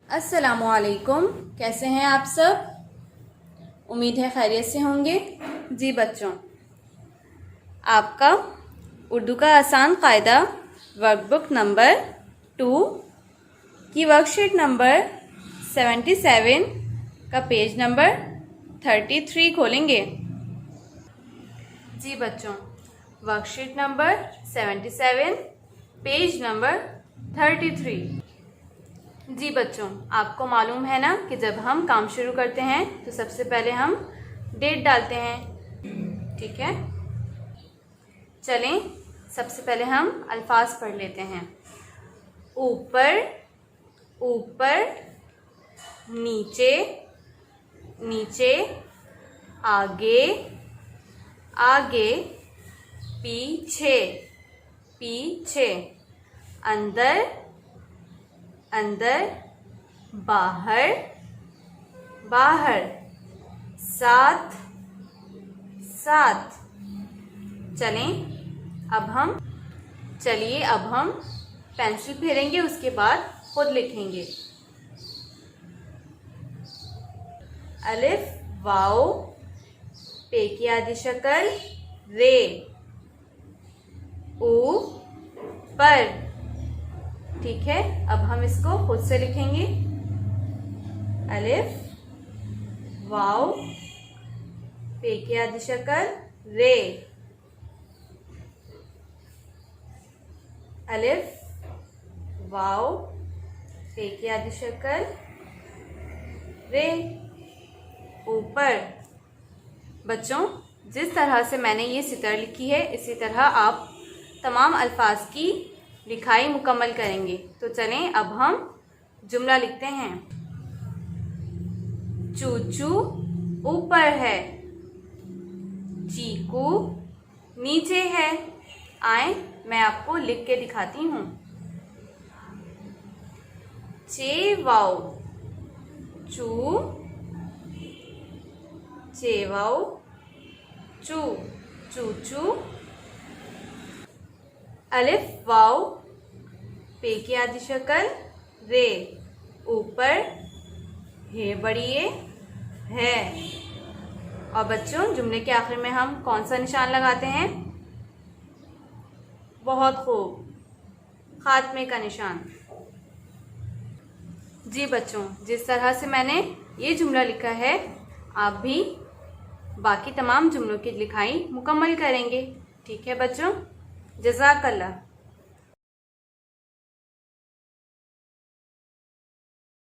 अस्सलामुअलैकुम। कैसे हैं आप सब? उम्मीद है खैरियत से होंगे। जी बच्चों, आपका उर्दू का आसान कायदा वर्कबुक नंबर 2 की वर्कशीट नंबर 77 का पेज नंबर 33 खोलेंगे। जी बच्चों, वर्कशीट नंबर 77 पेज नंबर 33। जी बच्चों, आपको मालूम है ना कि जब हम काम शुरू करते हैं तो सबसे पहले हम डेट डालते हैं। ठीक है, चलें सबसे पहले हम अल्फाज पढ़ लेते हैं। ऊपर, ऊपर, नीचे, नीचे, आगे, आगे, पीछे, पीछे, अंदर, अंदर, बाहर, बाहर, साथ, साथ। चलिए अब हम पेंसिल फेरेंगे, उसके बाद खुद लिखेंगे। अलिफ वाओ, पे की आधी शक्ल रे, ऊ पर। ठीक है, अब हम इसको खुद से लिखेंगे। अलिफ वाओ, पे की आधी शक्ल रे, अलिफ वाओ, पे की आधी शक्ल रे, ऊपर। बच्चों, जिस तरह से मैंने ये सितर लिखी है इसी तरह आप तमाम अल्फाज की लिखाई मुकम्मल करेंगे। तो चलें अब हम जुमला लिखते हैं। चूचू ऊपर है, चीकू नीचे है। आए मैं आपको लिख के दिखाती हूँ। चेवाओ, चू, चेवाओ, चू, चूचू। अलिफ वाओ, पे की आधी शक्ल रे, ऊपर, हे बढ़िए है। और बच्चों, जुमले के आखिर में हम कौन सा निशान लगाते हैं? बहुत खूब, खात्मे का निशान। जी बच्चों, जिस तरह से मैंने ये जुमला लिखा है आप भी बाकी तमाम जुमलों की लिखाई मुकम्मल करेंगे। ठीक है बच्चों, जज़ाकल्लाह।